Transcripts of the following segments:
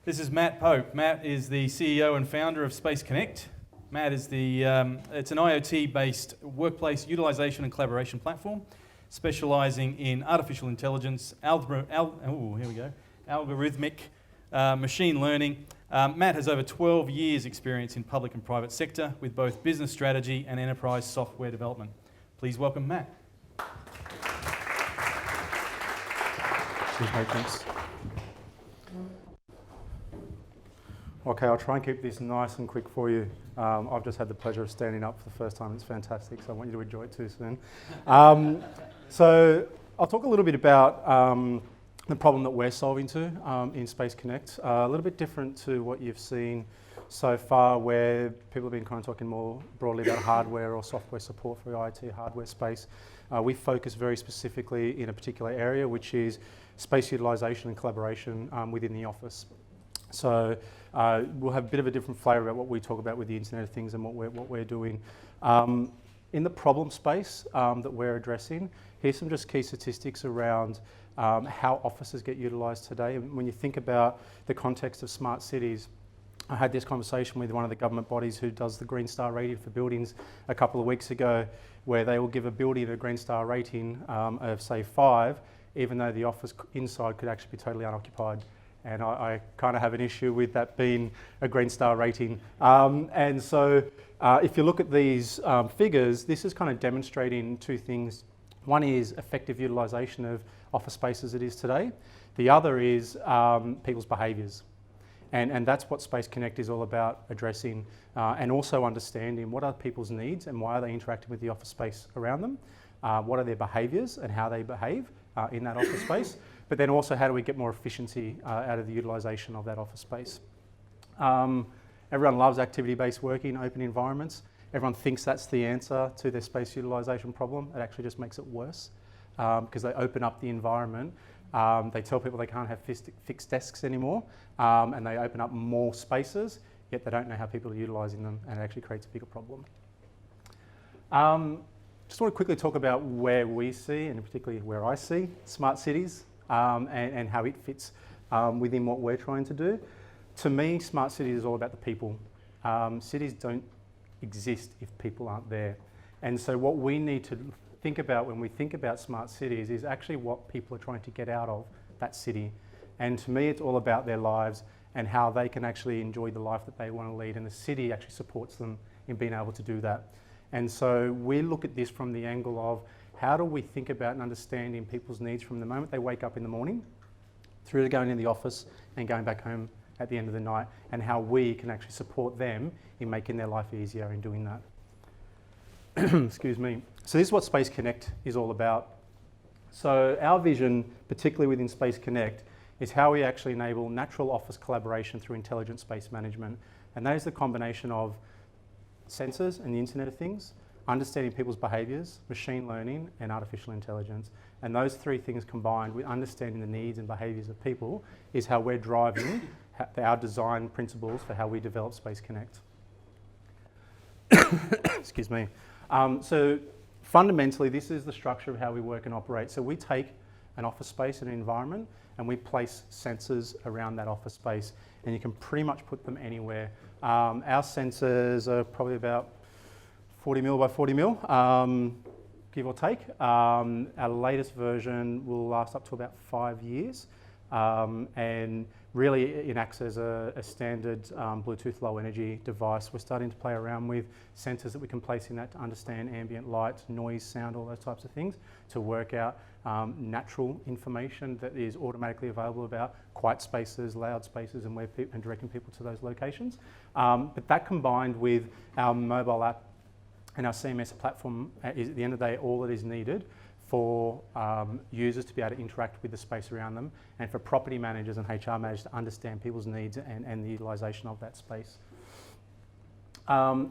This is Matt Pope. Matt is the CEO and founder of Space Connect. Matt is it's an IoT-based workplace utilization and collaboration platform, specializing in artificial intelligence, algorithmic machine learning. Matt has over 12 years experience in public and private sector with both business strategy and enterprise software development. Please welcome Matt. Cheers, mate, thanks. Okay, I'll try and keep this nice and quick for you. I've just had the pleasure of standing up for the first time. It's fantastic, so I want you to enjoy it too soon. So I'll talk a little bit about the problem that we're solving in Space Connect. A little bit different to what you've seen so far, where people have been kind of talking more broadly about hardware or software support for the IoT hardware space. We focus very specifically in a particular area, which is space utilization and collaboration within the office. So we'll have a bit of a different flavour about what we talk about with the Internet of Things and what we're doing. In the problem space that we're addressing, here's some just key statistics around how offices get utilised today. And when you think about the context of smart cities, I had this conversation with one of the government bodies who does the Green Star rating for buildings a couple of weeks ago, where they will give a building a Green Star rating of say 5, even though the office inside could actually be totally unoccupied. And I kind of have an issue with that being a Green Star rating. And so if you look at these figures, this is kind of demonstrating two things. One is effective utilisation of office space as it is today. The other is people's behaviours. And that's what Space Connect is all about addressing, and also understanding what are people's needs and why are they interacting with the office space around them, what are their behaviours and how they behave in that office space. But then also, how do we get more efficiency out of the utilisation of that office space? Everyone loves activity-based working, open environments. Everyone thinks that's the answer to their space utilisation problem. It actually just makes it worse because they open up the environment. They tell people they can't have fixed desks anymore, and they open up more spaces, yet they don't know how people are utilising them, and it actually creates a bigger problem. Just want to quickly talk about where we see, and particularly where I see, smart cities. And how it fits within what we're trying to do. To me, smart cities is all about the people. Cities don't exist if people aren't there. And so what we need to think about when we think about smart cities is actually what people are trying to get out of that city. And to me, it's all about their lives and how they can actually enjoy the life that they want to lead. And the city actually supports them in being able to do that. And so we look at this from the angle of how do we think about and understanding people's needs from the moment they wake up in the morning through to going in the office and going back home at the end of the night, and how we can actually support them in making their life easier in doing that. Excuse me. So this is what Space Connect is all about. So our vision, particularly within Space Connect, is how we actually enable natural office collaboration through intelligent space management. And that is the combination of sensors and the Internet of Things, understanding people's behaviours, machine learning, and artificial intelligence. And those three things combined with understanding the needs and behaviours of people is how we're driving our design principles for how we develop Space Connect. Excuse me. So fundamentally, this is the structure of how we work and operate. So we take an office space and an environment, and we place sensors around that office space, and you can pretty much put them anywhere. Our sensors are probably about 40 mil by 40 mil, give or take. Our latest version will last up to about 5 years, and really it acts as a standard Bluetooth low energy device. We're starting to play around with sensors that we can place in that to understand ambient light, noise, sound, all those types of things, to work out natural information that is automatically available about quiet spaces, loud spaces, and and directing people to those locations. But that combined with our mobile app and our CMS platform is, at the end of the day, all that is needed for users to be able to interact with the space around them, and for property managers and HR managers to understand people's needs and the utilisation of that space.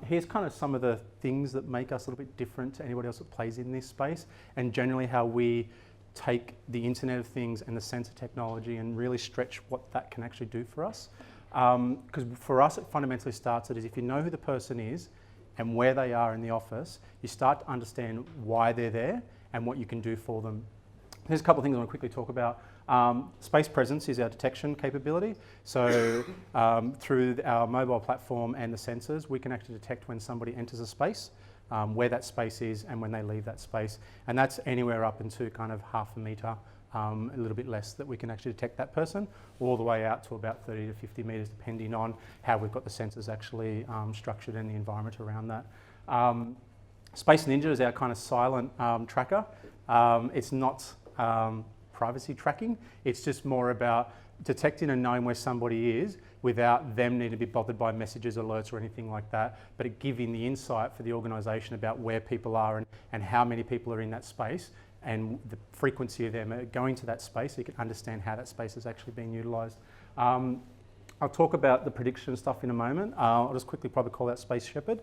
Here's kind of some of the things that make us a little bit different to anybody else that plays in this space, and generally how we take the Internet of Things and the sensor technology and really stretch what that can actually do for us. Because for us, it fundamentally starts as if you know who the person is and where they are in the office, you start to understand why they're there and what you can do for them. There's a couple of things I want to quickly talk about. Space presence is our detection capability. So through our mobile platform and the sensors, we can actually detect when somebody enters a space, where that space is and when they leave that space. And that's anywhere up into kind of half a metre, a little bit less, that we can actually detect that person, all the way out to about 30 to 50 metres, depending on how we've got the sensors actually structured and the environment around that. Space Ninja is our kind of silent tracker. It's not privacy tracking. It's just more about detecting and knowing where somebody is without them needing to be bothered by messages, alerts or anything like that, but it giving the insight for the organisation about where people are and how many people are in that space and the frequency of them going to that space, so you can understand how that space is actually being utilised. I'll talk about the prediction stuff in a moment. I'll just quickly probably call out Space Shepherd.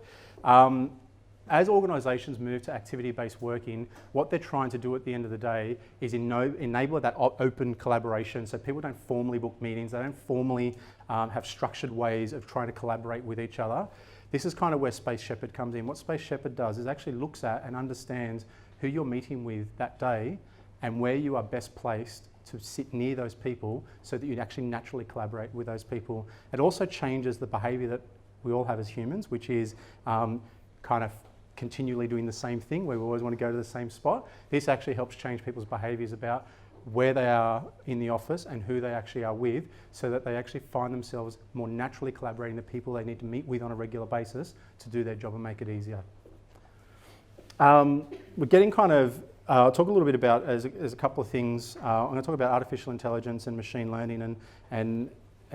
As organisations move to activity-based working, what they're trying to do at the end of the day is enable that open collaboration, so people don't formally book meetings, they don't formally have structured ways of trying to collaborate with each other. This is kind of where Space Shepherd comes in. What Space Shepherd does is actually looks at and understands who you're meeting with that day and where you are best placed to sit near those people so that you'd actually naturally collaborate with those people. It also changes the behaviour that we all have as humans, which is kind of continually doing the same thing where we always want to go to the same spot. This actually helps change people's behaviours about where they are in the office and who they actually are with, so that they actually find themselves more naturally collaborating with the people they need to meet with on a regular basis to do their job and make it easier. We're getting kind of, I'll talk a little bit about as a couple of things. I'm going to talk about artificial intelligence and machine learning and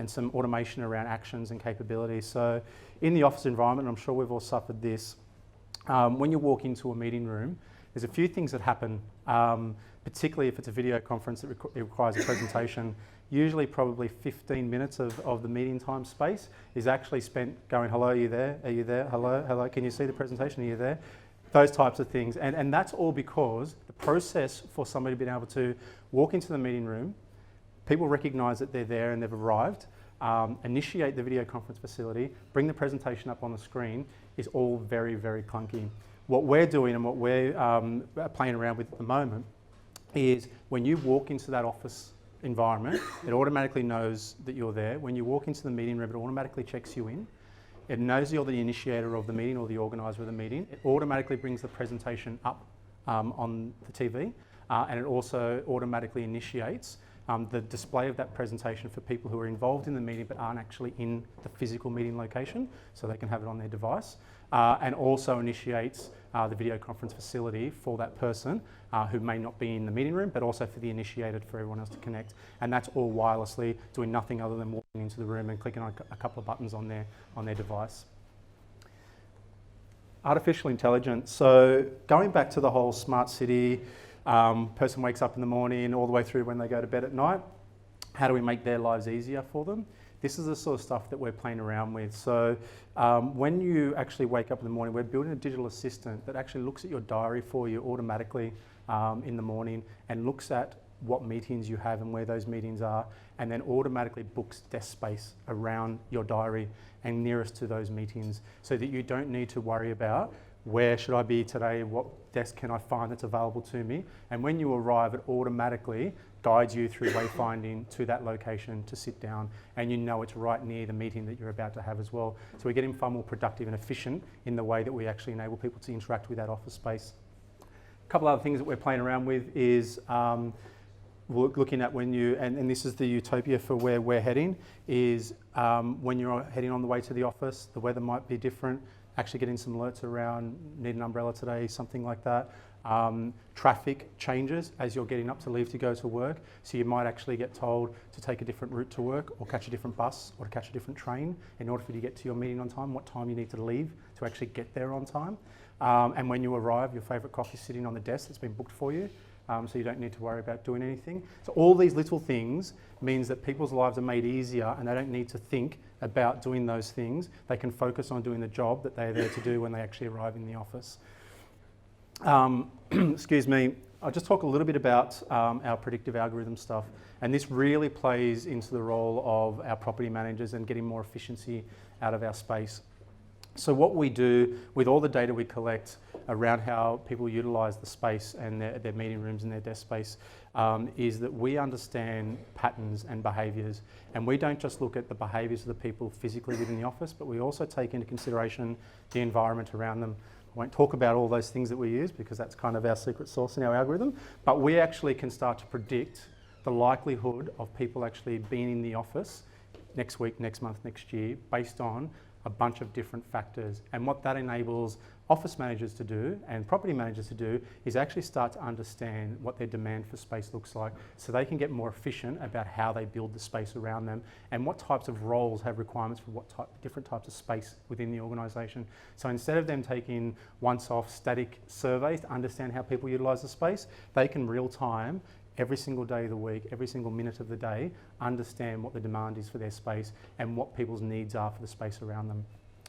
some automation around actions and capabilities. So in the office environment, I'm sure we've all suffered this, when you walk into a meeting room, there's a few things that happen, particularly if it's a video conference that requires a presentation. Usually probably 15 minutes of the meeting time space is actually spent going, hello, are you there? Are you there? Hello, hello, can you see the presentation? Are you there? Those types of things. And that's all because the process for somebody being able to walk into the meeting room, people recognise that they're there and they've arrived, initiate the video conference facility, bring the presentation up on the screen, is all very, very clunky. What we're doing and what we're playing around with at the moment is when you walk into that office environment, it automatically knows that you're there. When you walk into the meeting room, it automatically checks you in. It knows you're the initiator of the meeting or the organiser of the meeting. It automatically brings the presentation up on the TV, and it also automatically initiates the display of that presentation for people who are involved in the meeting but aren't actually in the physical meeting location, so they can have it on their device, and also initiates the video conference facility for that person who may not be in the meeting room, but also for the initiated for everyone else to connect. And that's all wirelessly, doing nothing other than walking into the room and clicking on a couple of buttons on their device. Artificial intelligence. So going back to the whole smart city, person wakes up in the morning all the way through when they go to bed at night, how do we make their lives easier for them? This is the sort of stuff that we're playing around with. So when you actually wake up in the morning, we're building a digital assistant that actually looks at your diary for you automatically in the morning and looks at what meetings you have and where those meetings are, and then automatically books desk space around your diary and nearest to those meetings, so that you don't need to worry about where should I be today, what desk can I find that's available to me. And when you arrive, it automatically guides you through wayfinding to that location to sit down, and you know it's right near the meeting that you're about to have as well. So we're getting far more productive and efficient in the way that we actually enable people to interact with that office space. A couple other things that we're playing around with is looking at when you, and this is the utopia for where we're heading, is when you're heading on the way to the office, the weather might be different, actually getting some alerts around, need an umbrella today, something like that. Traffic changes as you're getting up to leave to go to work, so you might actually get told to take a different route to work or catch a different bus or to catch a different train in order for you to get to your meeting on time, what time you need to leave to actually get there on time. And when you arrive, your favourite coffee's sitting on the desk that's been booked for you, so you don't need to worry about doing anything. So all these little things means that people's lives are made easier and they don't need to think about doing those things. They can focus on doing the job that they're there to do when they actually arrive in the office. Excuse me, I'll just talk a little bit about our predictive algorithm stuff, and this really plays into the role of our property managers and getting more efficiency out of our space. So what we do with all the data we collect around how people utilise the space and their meeting rooms and their desk space is that we understand patterns and behaviours, and we don't just look at the behaviours of the people physically within the office, but we also take into consideration the environment around them. I won't talk about all those things that we use because that's kind of our secret sauce in our algorithm, but we actually can start to predict the likelihood of people actually being in the office next week, next month, next year, based on a bunch of different factors. And what that enables office managers to do and property managers to do is actually start to understand what their demand for space looks like, so they can get more efficient about how they build the space around them and what types of roles have requirements for what different types of space within the organisation. So instead of them taking once-off static surveys to understand how people utilise the space, they can real time, every single day of the week, every single minute of the day, understand what the demand is for their space and what people's needs are for the space around them.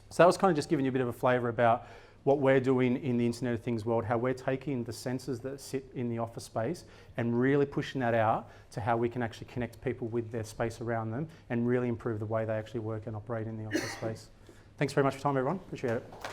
So that was kind of just giving you a bit of a flavour about what we're doing in the Internet of Things world, how we're taking the sensors that sit in the office space and really pushing that out to how we can actually connect people with their space around them and really improve the way they actually work and operate in the office space. Thanks very much for your time, everyone. Appreciate it.